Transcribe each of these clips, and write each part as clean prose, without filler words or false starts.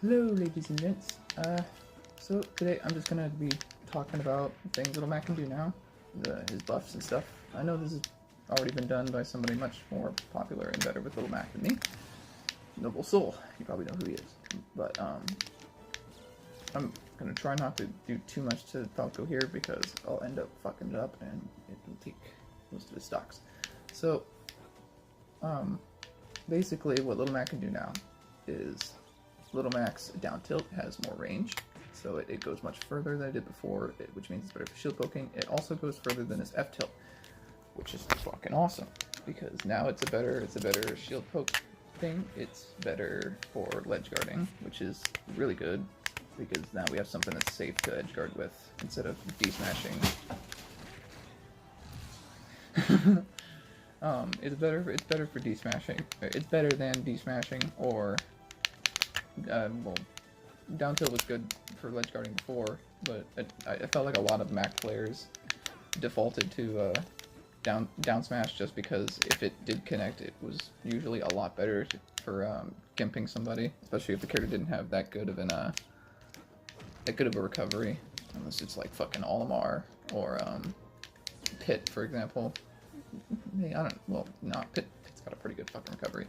Hello, ladies and gents. So today I'm just gonna be talking about things Little Mac can do now, his buffs and stuff. I know this has already been done by somebody much more popular and better with Little Mac than me, Noble Soul. You probably know who he is, but I'm gonna try not to do too much to Falco here because I'll end up fucking it up and it will take most of his stocks. So, basically, what Little Mac can do now is Little Mac's down tilt has more range, so it goes much further than it did before, which means it's better for shield poking. It also goes further than his F tilt, which is fucking awesome because now it's a better shield poke thing. It's better for ledge guarding, which is really good because now we have something that's safe to edge guard with instead of D-smashing. It's better for D-smashing. It's better than D-smashing or well, down tilt was good for ledge guarding before, but I felt like a lot of Mac players defaulted to down smash just because if it did connect, it was usually a lot better for gimping somebody, especially if the character didn't have that good of a recovery, unless it's like fucking Olimar or Pit, for example. Pit's got a pretty good fucking recovery.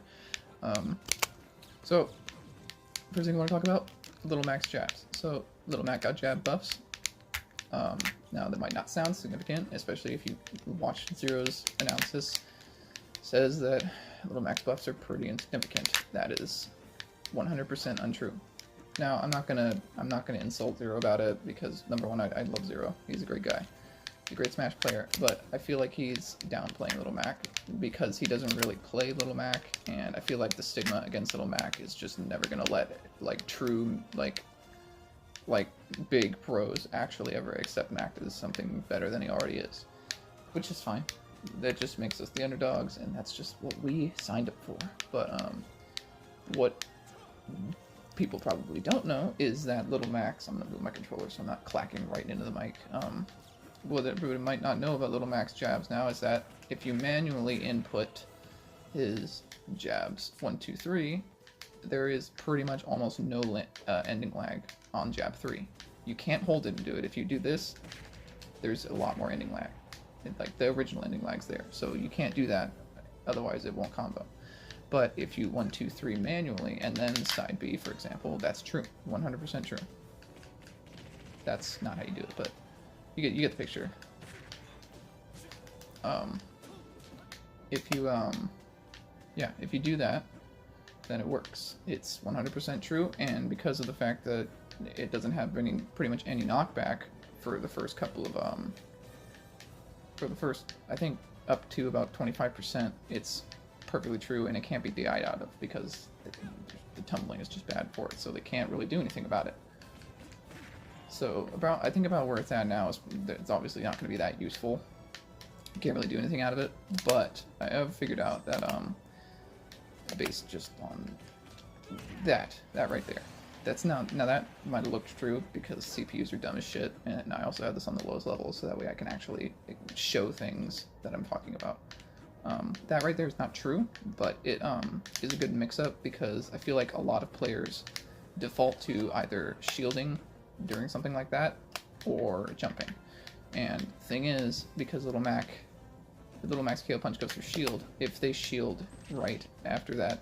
So. First thing I want to talk about, Little Mac's jabs. So, Little Mac got jab buffs. Now, that might not sound significant, especially if you watch Zero's analysis. Says that Little Mac's buffs are pretty insignificant. That is 100% untrue. Now, I'm not gonna insult Zero about it because number one, I love Zero. He's a great guy. He's a great Smash player, but I feel like he's downplaying Little Mac because he doesn't really play Little Mac, and I feel like the stigma against Little Mac is just never gonna let like true like big pros actually ever accept Mac as something better than he already is, which is fine. That just makes us the underdogs, and that's just what we signed up for. But what people probably don't know is that Little Mac's, I'm gonna move my controller so I'm not clacking right into the mic. What everybody might not know about Little Mac's jabs now is that if you manually input his jabs 1, 2, 3, there is pretty much almost no ending lag on jab 3. You can't hold it and do it. If you do this, there's a lot more ending lag. Like the original ending lag's there, so you can't do that. Otherwise, it won't combo. But if you 1, 2, 3 manually and then side B, for example, that's true, 100% true. That's not how you do it, but. You get the picture. If you do that, then it works. It's 100% true, and because of the fact that it doesn't have pretty much any knockback for the first couple of I think up to about 25%, it's perfectly true, and it can't be DI'd out of because the tumbling is just bad for it, so they can't really do anything about it. So I think about where it's at now is it's obviously not going to be that useful. You can't really do anything out of it, but I have figured out that based just on that right there. That's now that might have looked true because CPUs are dumb as shit, and I also have this on the lowest level so that way I can actually show things that I'm talking about. That right there is not true, but it is a good mix-up because I feel like a lot of players default to either shielding during something like that or jumping, and the thing is, because Little Mac's KO punch goes through shield, if they shield right after that,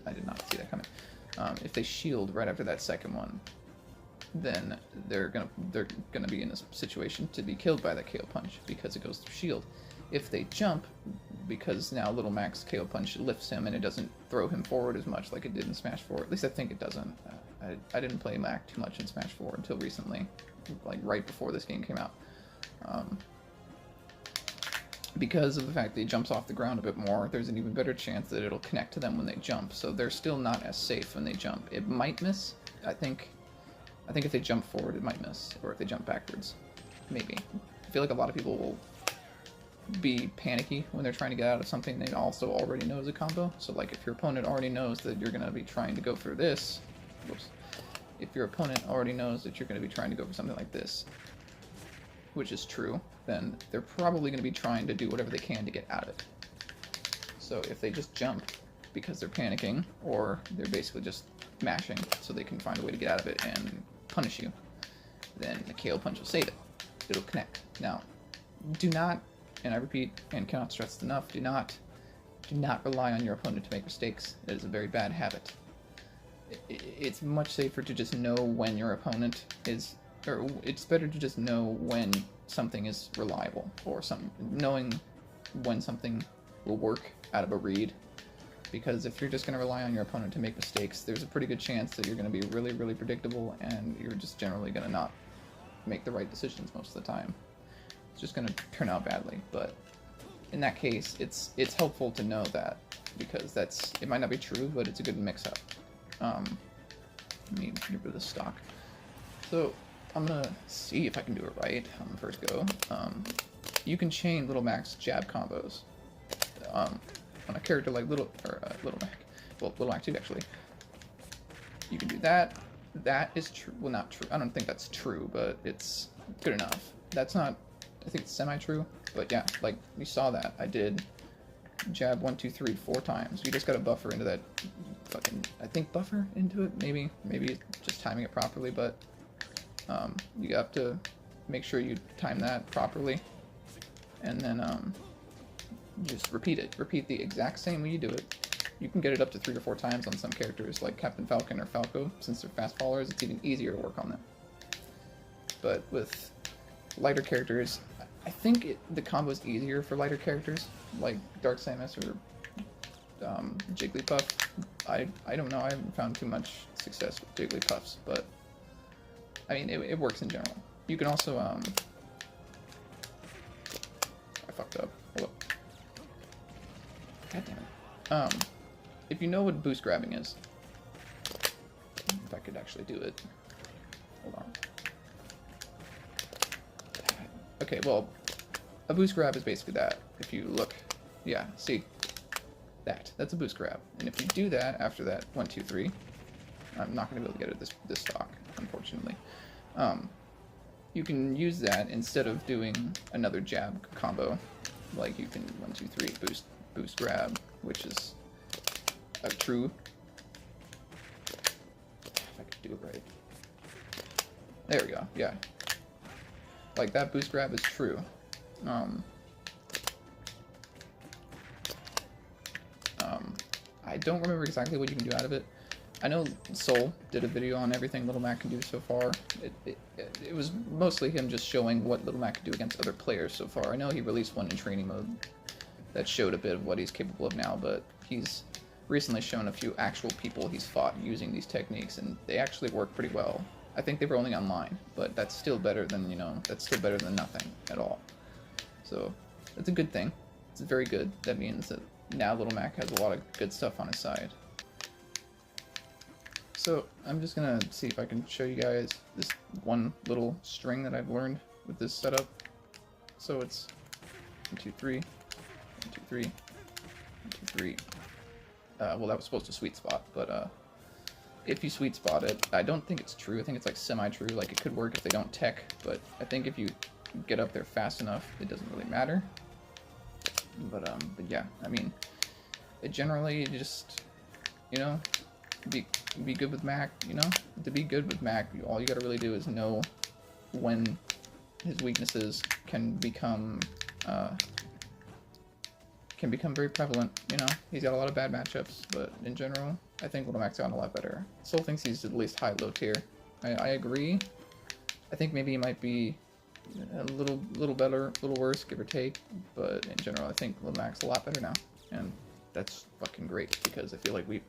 I did not see that coming. If they shield right after that second one, then they're gonna be in a situation to be killed by that KO punch because it goes through shield. If they jump, because now Little Mac's KO punch lifts him and it doesn't throw him forward as much like it did in Smash 4. At least I think it doesn't. I didn't play Mac too much in Smash 4 until recently, like right before this game came out. Because of the fact that he jumps off the ground a bit more, there's an even better chance that it'll connect to them when they jump, so they're still not as safe when they jump. It might miss. I think if they jump forward, it might miss, or if they jump backwards, maybe. I feel like a lot of people will be panicky when they're trying to get out of something they also already know is a combo. So like if your opponent already knows that you're going to be trying to go for this, if your opponent already knows that you're going to be trying to go for something like this, which is true, then they're probably going to be trying to do whatever they can to get out of it. So if they just jump, because they're panicking, or they're basically just mashing so they can find a way to get out of it and punish you, then the KO punch will save it. It'll connect. Now, do not, and I repeat and cannot stress it enough, do not rely on your opponent to make mistakes. It is a very bad habit. It's much safer to just know when your opponent is, or it's better to just know when something is reliable, or knowing when something will work out of a read. Because if you're just going to rely on your opponent to make mistakes, there's a pretty good chance that you're going to be really, really predictable, and you're just generally going to not make the right decisions most of the time. It's just going to turn out badly. But in that case, it's helpful to know that, because it might not be true, but it's a good mix-up. Let me get rid of the stock. So I'm going to see if I can do it right on the first go. You can chain Little Mac's jab combos. On a character like Little Mac, well, Little Mac 2 actually, you can do that. That is true. Well, not true. I don't think that's true, but it's good enough. That's not. I think it's semi-true, but yeah, like you saw that I did jab 1, 2, 3, 4 times. You just got to buffer into that fucking. I think buffer into it. Maybe just timing it properly, but you have to make sure you time that properly, and then just repeat it. Repeat the exact same way you do it. You can get it up to 3 or 4 times on some characters, like Captain Falcon or Falco. Since they're fast followers, it's even easier to work on them. But with lighter characters, I think the combo is easier for lighter characters, like Dark Samus or Jigglypuff. I don't know, I haven't found too much success with Jigglypuffs, but I mean, it works in general. You can also, I fucked up. Hold up. God damn it. If you know what boost grabbing is, if I could actually do it. Hold on. Okay, well, a boost grab is basically that. If you look, yeah, see, that's a boost grab. And if you do that after that 1, 2, 3, I'm not going to be able to get it this stock, unfortunately. You can use that instead of doing another jab combo. Like you can 1, 2, 3 boost grab, which is a true. If I could do it right. There we go. Yeah. Like that boost grab is true. I don't remember exactly what you can do out of it. I know Soul did a video on everything Little Mac can do so far. It was mostly him just showing what Little Mac can do against other players so far. I know he released one in training mode that showed a bit of what he's capable of now, but he's recently shown a few actual people he's fought using these techniques, and they actually work pretty well. I think they were only online, but that's still better than, that's still better than nothing at all. So, that's a good thing. It's very good. That means that now Little Mac has a lot of good stuff on his side. So, I'm just gonna see if I can show you guys this one little string that I've learned with this setup. So it's 1, 2, 3, 1, 2, 3, 1, 2, 3. Well, that was supposed to sweet spot, but if you sweet spot it, I don't think it's true. I think it's like semi-true. Like it could work if they don't tech, but I think if you get up there fast enough, it doesn't really matter. But yeah, I mean, it generally just, be good with Mac. To be good with Mac, all you gotta really do is know when his weaknesses can become very prevalent. He's got a lot of bad matchups, but in general, I think Little Mac's gotten a lot better. Soul thinks he's at least high-low tier. I agree. I think maybe he might be a little better, a little worse, give or take, but in general, I think Little Mac's a lot better now, and that's fucking great, because I feel like we've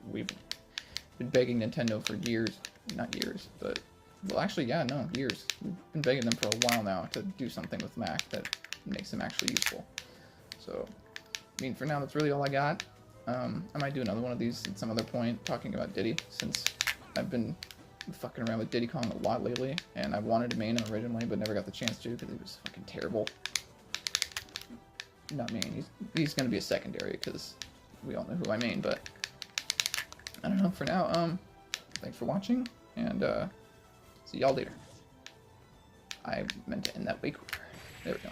been begging Nintendo for years, not years, but, well, actually, yeah, no, years. We've been begging them for a while now to do something with Mac that makes him actually useful. So, I mean, for now, that's really all I got. I might do another one of these at some other point, talking about Diddy, since I've been fucking around with Diddy Kong a lot lately, and I wanted to main him originally, but never got the chance to, because he was fucking terrible. Not main, he's gonna be a secondary, because we all know who I main, but I don't know, for now, thanks for watching, and, see y'all later. I meant to end that way quicker. There we go.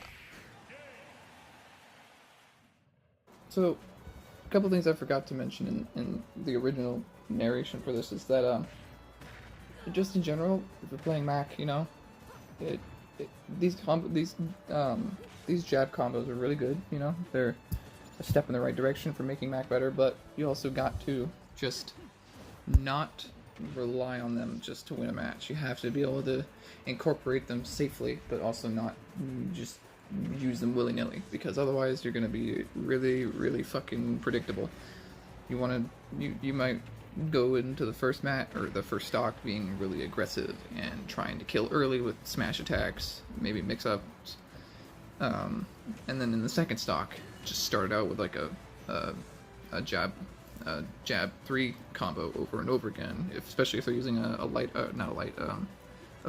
So, couple things I forgot to mention in the original narration for this is that just in general, if you're playing Mac, you know, these jab combos are really good. You know, they're a step in the right direction for making Mac better, but you also got to just not rely on them just to win a match. You have to be able to incorporate them safely, but also not just use them willy-nilly, because otherwise you're going to be really, really fucking predictable. You might go into the first mat or the first stock being really aggressive and trying to kill early with smash attacks, maybe mix-ups, and then in the second stock just start out with like a jab 3 combo over and over again, especially if they're using a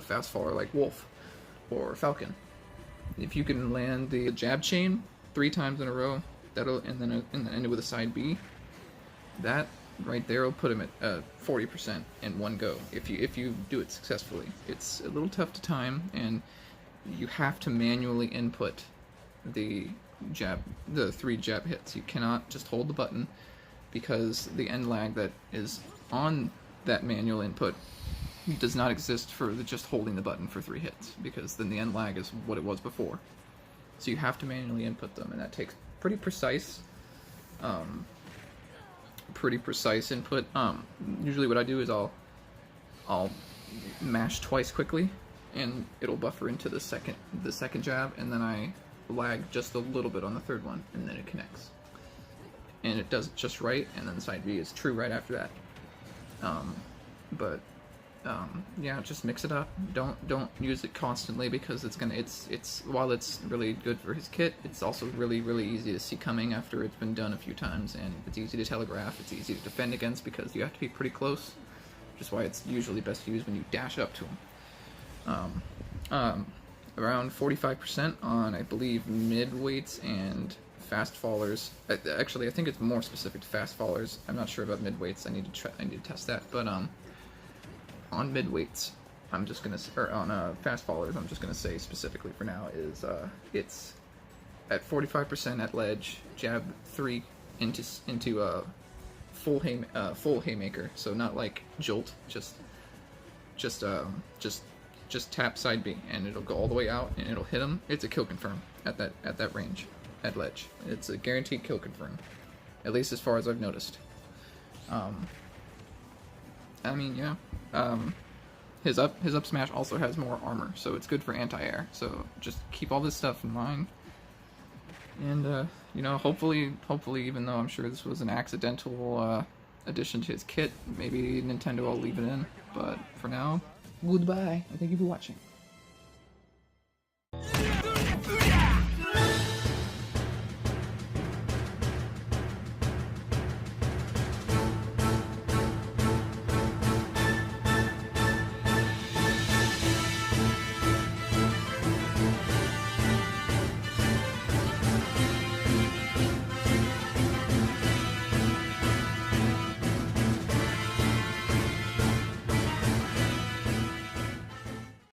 fast faller like Wolf or Falcon. If you can land the jab chain 3 times in a row, and then end it with a side B, that right there will put him at 40% in one go. If you do it successfully, it's a little tough to time, and you have to manually input the 3 jab hits. You cannot just hold the button, because the end lag that is on that manual input does not exist for just holding the button for 3 hits, because then the end lag is what it was before. So you have to manually input them, and that takes pretty precise input. Usually what I do is I'll mash twice quickly, and it'll buffer into the second jab, and then I lag just a little bit on the third one, and then it connects. And it does it just right, and then the side B is true right after that. Yeah, just mix it up. Don't use it constantly, because it's while it's really good for his kit, it's also really, really easy to see coming after it's been done a few times, and it's easy to telegraph. It's easy to defend against, because you have to be pretty close, which is why it's usually best to use when you dash up to him. Around 45% on, I believe, mid weights and fast fallers. Actually, I think it's more specific to fast fallers. I'm not sure about mid weights. I need to test that. But on mid weights, on fast fallers, I'm just gonna say specifically for now is it's at 45% at ledge, jab 3 into full haymaker. So not like jolt, just tap side B, and it'll go all the way out, and it'll hit him. It's a kill confirm at that range, at ledge. It's a guaranteed kill confirm, at least as far as I've noticed. I mean, yeah. His up smash also has more armor, so it's good for anti-air. So just keep all this stuff in mind, and you know, hopefully, even though I'm sure this was an accidental addition to his kit, maybe Nintendo will leave it in. But for now, goodbye, and thank you for watching.